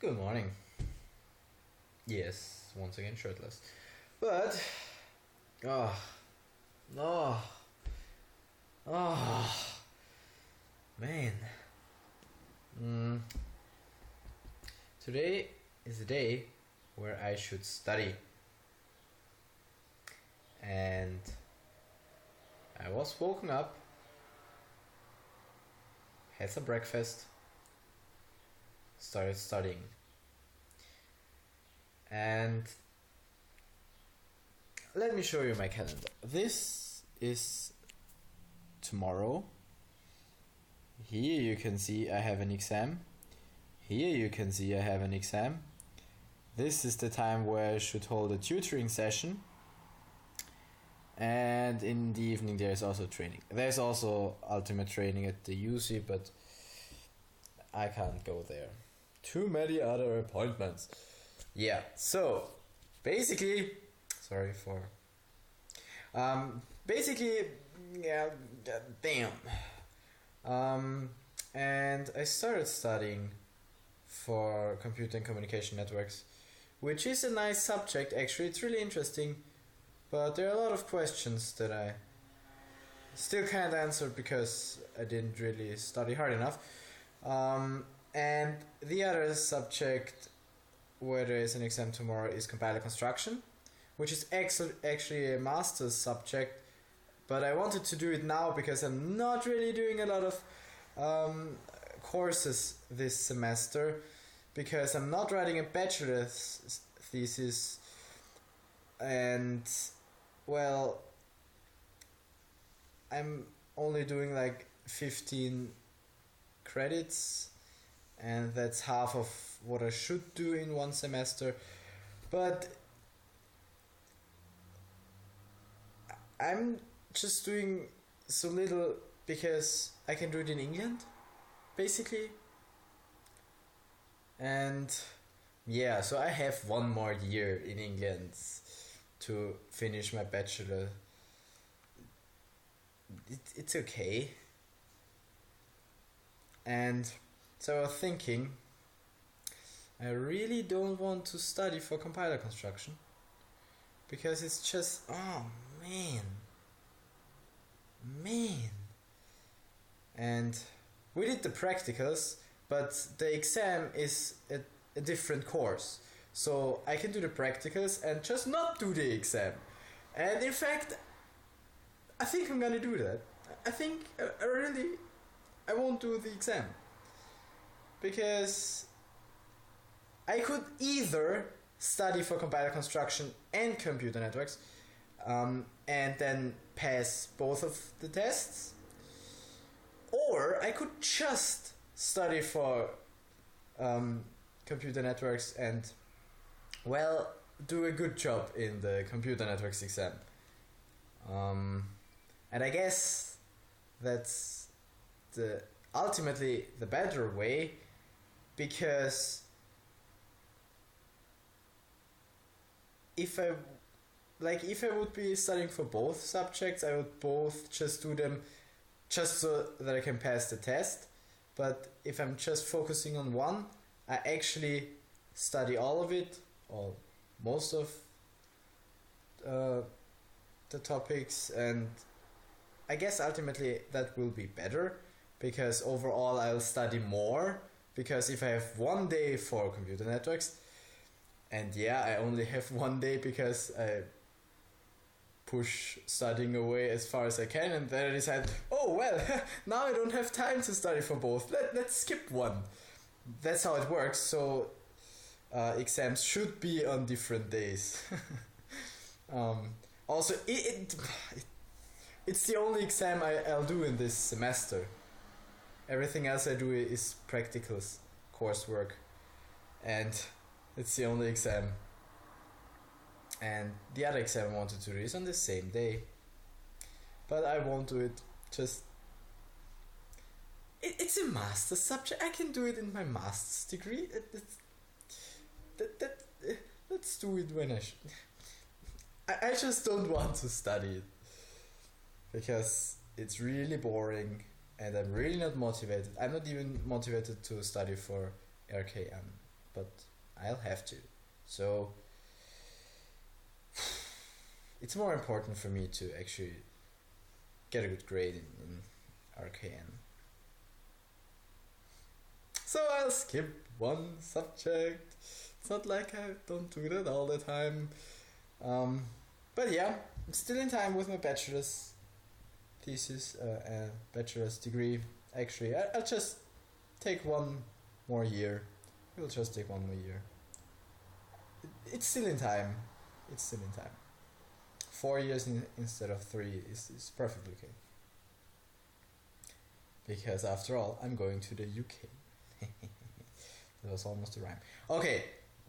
Good morning. Yes, once again shirtless. But, oh, oh, oh, man. Today is the day where I should study. And I was woken up, had some breakfast, started studying. And let me show you my calendar. This is tomorrow. Here you can see I have an exam. Here you can see I have an exam. This is the time where I should hold a tutoring session. And in the evening there is also training. There's also ultimate training at the UC, but I can't go there. Too many other appointments. Yeah, so basically, yeah, damn. And I started studying for computer and communication networks, which is a nice subject. Actually, it's really interesting, but there are a lot of questions that I still can't answer because I didn't really study hard enough. And the other subject where there is an exam tomorrow is compiler construction, which is actually a master's subject, but I wanted to do it now because I'm not really doing a lot of courses this semester, because I'm not writing a bachelor's thesis, and well, I'm only doing like 15 credits, and that's half of what I should do in one semester. But I'm just doing so little because I can do it in England, basically. And yeah, so I have one more year in England to finish my bachelor. It's okay. And so I was thinking, I really don't want to study for compiler construction, because it's just, oh man. And we did the practicals, but the exam is a different course. So I can do the practicals and just not do the exam. And in fact, I think I'm gonna do that. I think I won't do the exam. Because I could either study for compiler construction and computer networks, and then pass both of the tests, or I could just study for computer networks and, well, do a good job in the computer networks exam. And I guess that's ultimately the better way, because if I would be studying for both subjects, I would both just do them just so that I can pass the test. But if I'm just focusing on one, I actually study all of it, or most of the topics, and I guess ultimately that will be better, because overall I'll study more. Because if I have 1 day for computer networks, and yeah, I only have 1 day because I push studying away as far as I can, and then I decide, oh well, now I don't have time to study for both. Let's skip one. That's how it works. So exams should be on different days. Also, it's the only exam I'll do in this semester. Everything else I do is practicals, coursework, and it's the only exam. And the other exam I wanted to do is on the same day, but I won't do it. It's a master's subject. I can do it in my master's degree. Let's do it when I just don't want to study it, because it's really boring and I'm really not motivated. I'm not even motivated to study for RKM. but I'll have to. So it's more important for me to actually get a good grade in RKN. So I'll skip one subject. It's not like I don't do that all the time. But yeah, I'm still in time with my bachelor's thesis, bachelor's degree. Actually, I'll just take one more year. We'll just take one more year. It's still in time. 4 years instead of 3 is perfectly okay. Because after all, I'm going to the UK. That was almost a rhyme. Okay,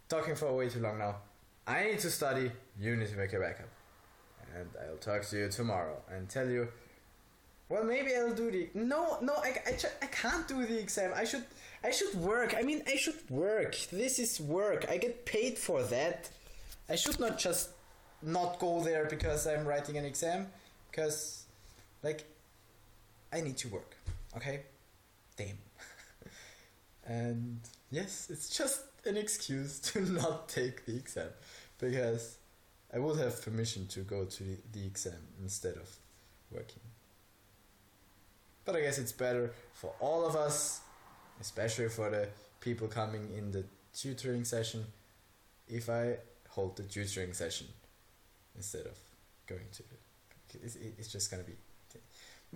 talking for way too long now. I need to study, you need to make a backup. And I'll talk to you tomorrow and tell you, well, maybe I'll do the... No, I can't do the exam. I should work. I mean, I should work. This is work. I get paid for that. I should not just not go there because I'm writing an exam. Because, like, I need to work. Okay? Damn. And yes, it's just an excuse to not take the exam. Because I would have permission to go to the exam instead of working. But I guess it's better for all of us, especially for the people coming in the tutoring session, if I hold the tutoring session instead of going to the... It's just gonna be...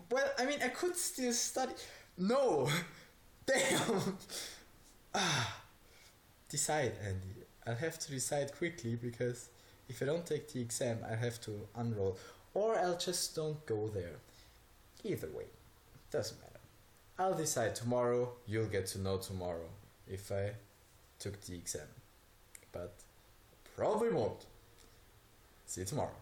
Well, I mean, I could still study... No! Damn! Decide, Andy. I'll have to decide quickly, because if I don't take the exam, I'll have to unroll. Or I'll just don't go there. Either way. Doesn't matter. I'll decide tomorrow. You'll get to know tomorrow if I took the exam. But probably won't. See you tomorrow.